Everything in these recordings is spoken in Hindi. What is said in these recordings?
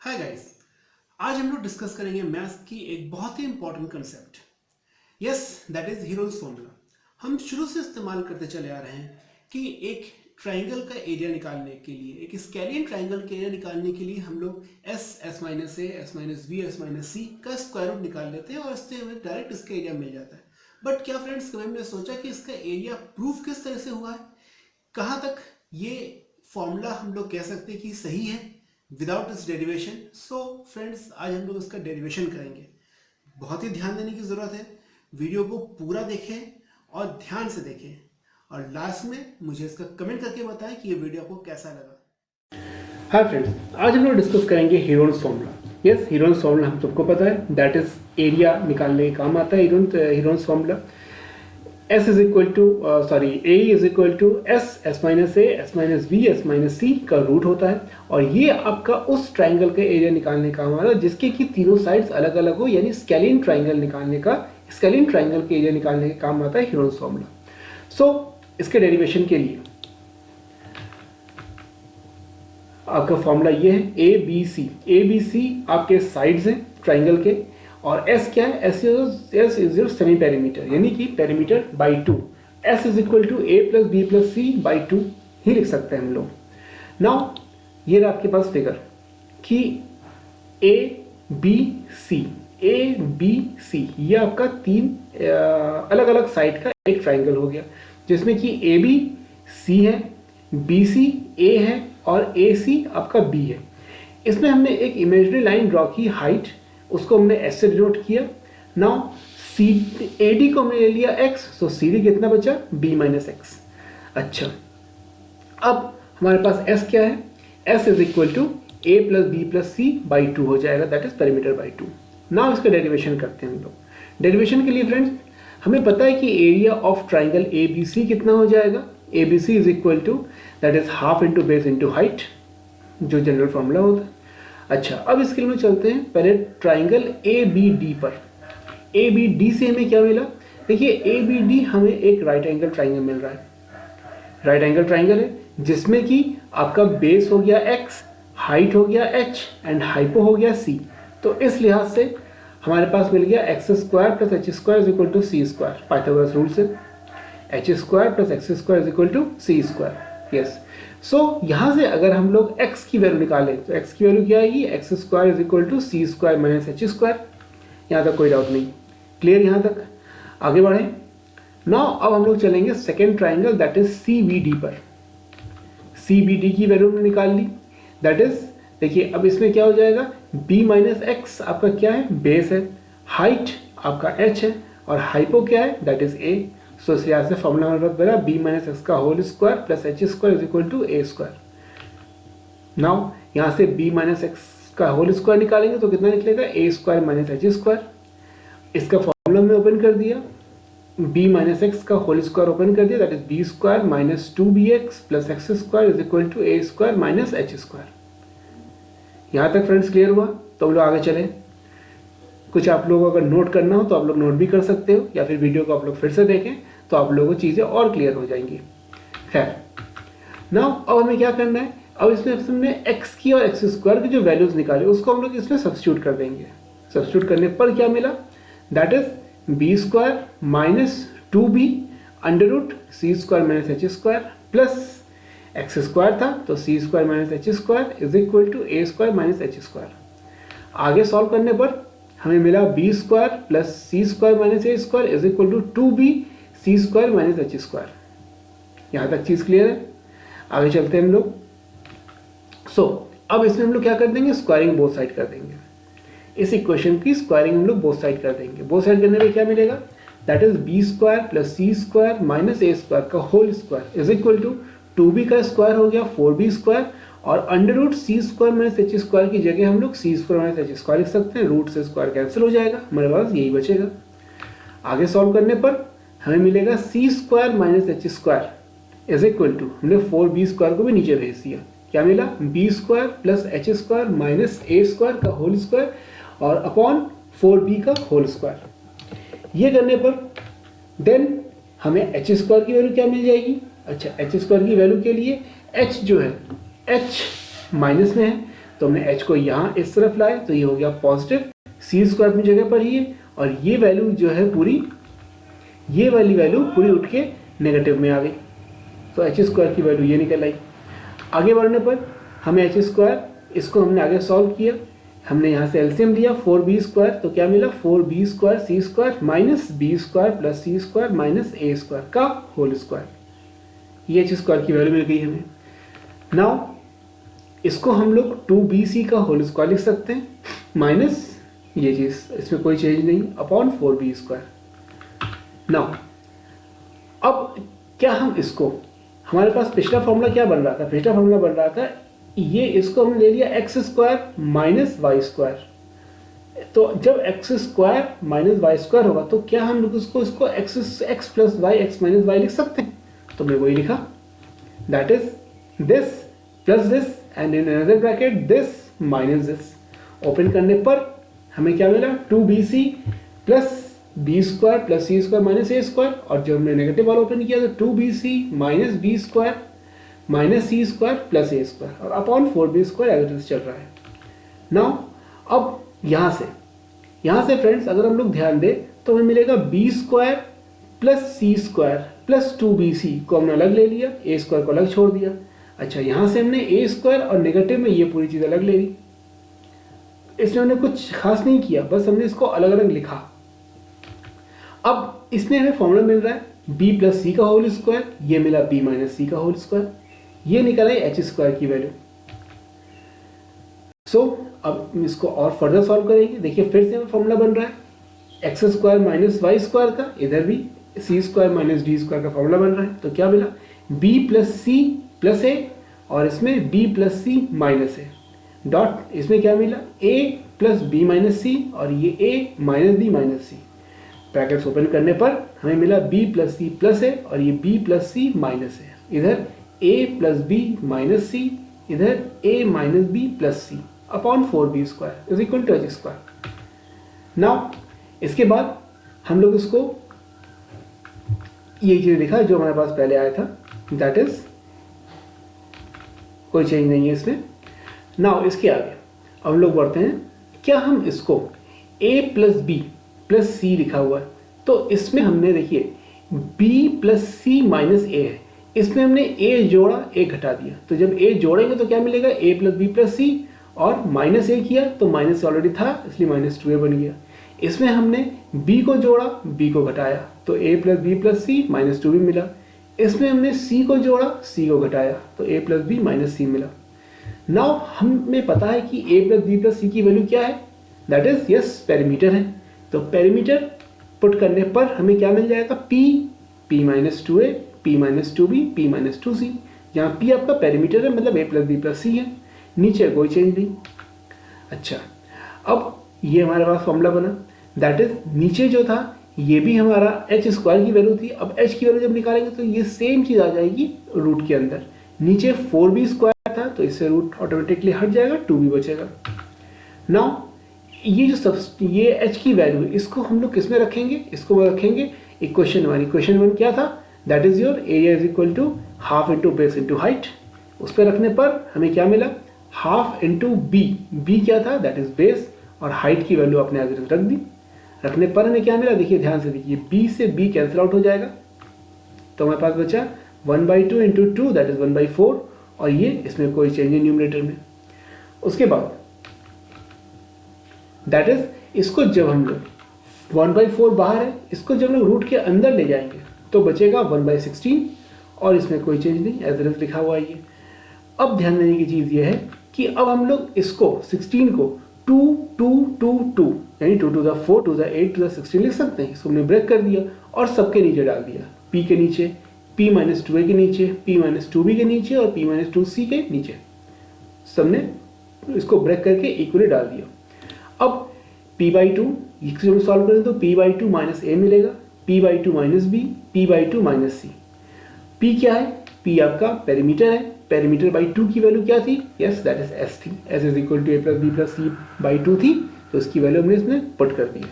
Hi guys. आज हम लोग डिस्कस करेंगे मैथ्स की एक बहुत ही important concept. Yes, that is Hero's formula. हम शुरू से इस्तेमाल करते चले आ रहे हैं कि एक ट्राइंगल का एरिया निकालने के लिए, एक स्केलियन ट्राइंगल का एरिया निकालने के लिए हम लोग S minus A, S minus B, S minus C का स्क्वायर रूट निकाल लेते हैं और इससे हमें डायरेक्ट इसका एरिया मिल जाता है। बट क्या फ्रेंड्स, कभी हमने सोचा कि इसका एरिया प्रूफ किस तरह से हुआ है? कहाँ तक ये फॉर्मूला हम लोग कह सकते हैं कि सही है विदाउट इस डेरिवेशन? सो फ्रेंड्स, आज हम लोग इसका डेरिवेशन करेंगे। बहुत ही ध्यान देने की ज़रूरत है। वीडियो को पूरा देखें और ध्यान से देखें, और लास्ट में मुझे इसका कमेंट करके बताएं कि ये वीडियो आपको कैसा लगा। हाय फ्रेंड्स, आज हम लोग डिस्कस करेंगे Heron's formula. Yes, Heron's formula हम सबको पता है, दैट इज एरिया निकालने का काम आता है Heron's formula. S is equal to A is equal to S minus A, S minus B, S minus C का रूट होता है। और ये आपका उस ट्राइंगल का एरिया निकालने का हमारा जिसके कि तीनों साइड्स अलग अलग हो, यानी स्केलियन ट्राइंगल के एरिया निकालने का काम आता है हीरोन्स फॉर्मूला। सो इसके डेरिवेशन के लिए आपका फॉर्मूला ये है ए बी सी आपके साइड्स हैं ट्राइंगल के, और एस क्या है? S is your semi perimeter, यानी कि perimeter by 2। S is equal to A plus B plus C by 2 ही लिख सकते हैं हम लोग। नाउ ये रहा आपके पास फिगर कि ए बी सी ये आपका तीन अलग अलग साइड का एक ट्राइंगल हो गया, जिसमें कि ए बी सी है, बी सी ए है और ए सी आपका बी है। इसमें हमने एक इमेजिनरी लाइन ड्रॉ की हाइट, उसको हमने एस से डिनोट किया। नाउ सी ए डी को हमने ले लिया एक्स, सो सी डी कितना बचा? B minus X. अच्छा, अब हमारे पास एस क्या है? S is equal to A plus B plus C by 2 हो जाएगा, that is perimeter by 2। Now इसका डेरिवेशन करते हैं हम लोग। डेरिवेशन के लिए फ्रेंड्स हमें पता है कि area of triangle A B C कितना हो जाएगा? A B C is equal to that is half into base into height, जो जनरल फॉर्मूला होता है। अच्छा, अब इसके लिए चलते हैं पहले ट्राइंगल ए बी डी पर। ए बी डी से हमें क्या मिला? देखिए, ए बी डी हमें एक राइट एंगल ट्राइंगल मिल रहा है। राइट एंगल ट्राइंगल है जिसमें कि आपका बेस हो गया एक्स, हाइट हो गया एच एंड हाइपो हो गया सी। तो इस लिहाज से हमारे पास मिल गया x square plus H square is equal to C square, Pythagoras rule से। H square plus x square is equal to C square. Yes, so यहाँ से अगर हम लोग x की वैल्यू निकालें तो x की वैल्यू क्या आएगी? X square is equal to C square minus H square. यहाँ तक कोई डाउट नहीं, क्लियर? यहाँ तक आगे बढ़ें। नाउ अब हम लोग चलेंगे second triangle that is C B D पर। सी बी डी की वैल्यू हमने निकाल ली, दैट इज, देखिए अब इसमें क्या हो जाएगा? b माइनस एक्स आपका क्या है? बेस है, हाइट आपका h है और हाइपो क्या है? That is a। सो इस लिहाज से फॉर्मूला हमारे पास बना b माइनस एक्स का whole square plus H square is equal to A square. Now यहाँ से b माइनस एक्स का होल स्क्वायर निकालेंगे तो कितना निकलेगा? A square minus H square. इसका फॉर्मूला में ओपन कर दिया, b माइनस एक्स का होल स्क्वायर ओपन कर दिया, that is B square minus 2bx plus x square is equal to A square minus H square. यहाँ तक फ्रेंड्स क्लियर हुआ? तो हम लोग आगे चलें। कुछ आप लोगों को अगर नोट करना हो तो आप लोग नोट भी कर सकते हो, या फिर वीडियो को आप लोग फिर से देखें तो आप लोगों को चीज़ें और क्लियर हो जाएंगी। खैर, नाउ अब हमें क्या करना है? अब इसमें हमने x की और एक्स स्क्वायर की जो वैल्यूज निकाले उसको हम लोग इसमें सब्स्टिट्यूट कर देंगे। सब्स्टिट्यूट करने पर क्या मिला? That is B square minus 2b under root c square minus H square plus x square था तो c square minus H square is equal to A square minus H square. आगे सॉल्व करने पर हमें मिला b square plus c square minus a square is equal to 2b c square minus H square. यहाँ तक चीज़ क्लियर है? आगे चलते हैं हम लोग। सो अब इसमें हम लोग क्या कर देंगे? स्क्वायरिंग बोथ साइड कर देंगे। इस इक्वेशन की स्क्वायरिंग हम लोग बोथ साइड कर देंगे। बोथ साइड करने में क्या मिलेगा? That is B square plus c square minus a square का whole square is equal to 2b का स्क्वायर हो गया 4b स्क्वायर, और under root c square minus H square की जगह हम लोग c square minus H square लिख सकते हैं। रूट से स्क्वायर कैंसिल हो जाएगा, हमारे पास यही बचेगा। आगे सॉल्व करने पर हमें मिलेगा c square minus H square is equal to, हमने 4b स्क्वायर को भी नीचे भेज दिया, क्या मिला? B square plus H square minus a square का होल स्क्वायर और अपॉन 4b का होल स्क्वायर। ये करने पर देन हमें एच स्क्वायर की वैल्यू क्या मिल जाएगी? अच्छा, एच स्क्वायर की वैल्यू के लिए एच जो है एच माइनस में है तो हमने h को यहाँ इस तरफ लाए तो ये हो गया पॉजिटिव, सी स्क्वायर अपनी जगह पर ही है और ये वैल्यू जो है पूरी, ये वाली वैल्यू पूरी उठ के नेगेटिव में आ गई। तो एच स्क्वायर की वैल्यू ये निकल आई। आगे बढ़ने पर हमें एच स्क्वायर, इसको हमने आगे सॉल्व किया, हमने यहाँ से एलसीएम लिया 4b स्क्वायर, तो क्या मिला 4b square c square minus b square plus c square minus a square का होल स्क्वायर। ये एच स्क्वायर की वैल्यू मिल गई हमें। नाउ इसको हम लोग 2bc का होल स्क्वायर लिख सकते हैं माइनस ये चीज़, इसमें कोई चेंज नहीं, अपॉन 4b स्क्वायर। नाउ अब क्या हम इसको, हमारे पास पिछला फॉर्मूला क्या बन रहा था, पिछला फॉर्मूला बन रहा था ये, इसको हमने ले लिया x square minus Y square. तो जब x square minus Y square होगा तो क्या हम लोग इसको x plus y x minus y लिख सकते हैं? तो मैं वही लिखा, that is this plus this and in another bracket this minus this. Open करने पर हमें क्या मिला 2bc plus b square plus c square minus a square, और जब हमने नेगेटिव वाला ओपन किया तो 2bc minus b square minus c square plus a square और upon 4b square as it is चल रहा है। नाउ अब यहाँ से फ्रेंड्स अगर हम लोग ध्यान दें तो हमें मिलेगा B square plus c square plus 2bc को हमने अलग ले लिया, ए स्क्वायर को अलग छोड़ दिया। अच्छा, यहाँ से हमने ए स्क्वायर और नेगेटिव में ये पूरी चीज़ अलग ले ली, इसमें हमने कुछ खास नहीं किया, बस हमने इसको अलग अलग लिखा। अब इसमें हमें फॉर्मूला मिल रहा है b प्लस सी का होल स्क्वायर, ये मिला b माइनस सी का होल स्क्वायर, ये निकला है एच स्क्वायर की वैल्यू। सो अब इसको और फर्दर सॉल्व करेंगे। देखिए फिर से हमें फॉर्मूला बन रहा है X square minus Y square का, इधर भी C square minus D square का फॉर्मूला बन रहा है। तो क्या मिला b plus C plus A और इसमें b plus C minus A dot, इसमें क्या मिला a plus B minus C और ये a minus B minus C. Brackets open करने पर हमें मिला b plus C plus A और ये b प्लस सी माइनस ए, इधर a plus B minus C, इधर a minus B plus C upon 4b square is equal to H square. Now इसके बाद हम लोग इसको ये चीज़ लिखा जो हमारे पास पहले आया था, दैट इज कोई चेंज नहीं है इसमें। नाउ इसके आगे अब हम लोग बढ़ते हैं, क्या हम इसको a प्लस बी प्लस सी लिखा हुआ है, तो इसमें हमने देखिए b प्लस सी माइनस ए है, इसमें हमने a जोड़ा a घटा दिया, तो जब a जोड़ेंगे तो क्या मिलेगा a प्लस बी प्लस सी, और माइनस a किया तो माइनस ऑलरेडी था इसलिए माइनस 2a बन गया। इसमें हमने b को जोड़ा b को घटाया तो a plus B plus C minus 2b मिला। इसमें हमने c को जोड़ा c को घटाया तो a प्लस बी माइनस सी मिला। नाउ हमें पता है कि a प्लस बी प्लस सी की वैल्यू क्या है, दैट इज यस पेरीमीटर है। तो पेरीमीटर पुट करने पर हमें क्या मिल जाएगा p minus 2a p minus 2b p minus 2c, जहाँ p आपका पेरीमीटर है मतलब a प्लस बी प्लस सी है, नीचे कोई चेंज नहीं। अच्छा, अब ये हमारे पास फॉर्मूला बना, दैट इज नीचे जो था ये भी हमारा एच स्क्वायर की वैल्यू थी। अब एच की वैल्यू जब निकालेंगे तो ये सेम चीज़ आ जाएगी रूट के अंदर, नीचे 4b स्क्वायर था तो इससे रूट ऑटोमेटिकली हट जाएगा, 2b बचेगा। नाउ ये जो ये एच की वैल्यू है इसको हम लोग किस में रखेंगे, इसको रखेंगे इक्वेशन 1। इक्वेशन 1 क्या था, that is your area is equal to half into base into height. उस पर रखने पर हमें क्या मिला हाफ इंटू बी क्या था, दैट इज बेस, और हाइट की वैल्यू आपने एज रख दी। रखने पर हमें क्या मिला, देखिए ध्यान से देखिए b से b कैंसिल आउट हो जाएगा तो हमारे पास बचा 1/2 इंटू 2 दैट इज 1/4, और ये इसमें कोई चेंज नहीं न्यूमरेटर में। उसके बाद दैट इज इसको जब हम लोग 1/4 बाहर है, इसको जब हम लोग रूट के अंदर ले जाएंगे तो बचेगा 1/16, और इसमें कोई चेंज नहीं एज इट इज लिखा हुआ है ये। अब ध्यान देने की चीज़ ये है कि अब हम लोग इसको 16 को 2 2 2 2 यानी 2 to the 4 to the 8 to the 16 लिख सकते हैं। इसको हमने ब्रेक कर दिया और सबके नीचे डाल दिया, p के नीचे, p माइनस 2a के नीचे, p माइनस 2b के नीचे और p माइनस 2c के नीचे, सबने इसको ब्रेक करके इक्वली डाल दिया। अब p/2 इसको हम सॉल्व करें तो p/2 माइनस a मिलेगा, p/2 minus b, p/2 minus c। p क्या है, p आपका पेरीमीटर है, पेरीमीटर बाई 2 की वैल्यू क्या थी, यस दैट इज s थी, s is equal to a plus B plus C by 2 थी, तो इसकी वैल्यू हमने इसमें पुट कर दी।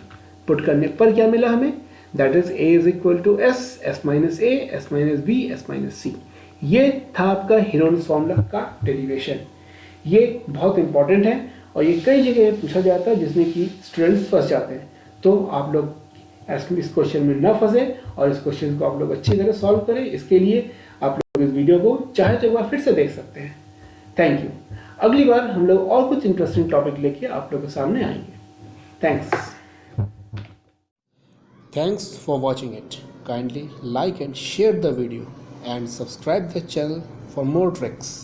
पुट करने पर क्या मिला हमें, that is a is equal to s minus a, s minus b, s minus c। ये था आपका हेरोन्स फॉर्मूला का डेरिवेशन। ये बहुत इंपॉर्टेंट है और ये कई जगह पूछा जाता है जिसमें कि स्टूडेंट्स फंस जाते हैं। तो आप लोग इस क्वेश्चन में ना फंसे और इस क्वेश्चन को आप लोग अच्छी तरह सॉल्व करें। इसके लिए आप लोग इस वीडियो को चाहे तो एक बार फिर से देख सकते हैं। Thank you. अगली बार हम लोग और कुछ इंटरेस्टिंग टॉपिक लेके आप लोगों के सामने आएंगे। Thanks. Thanks for watching it. Kindly like and share the video and subscribe the channel for more tricks.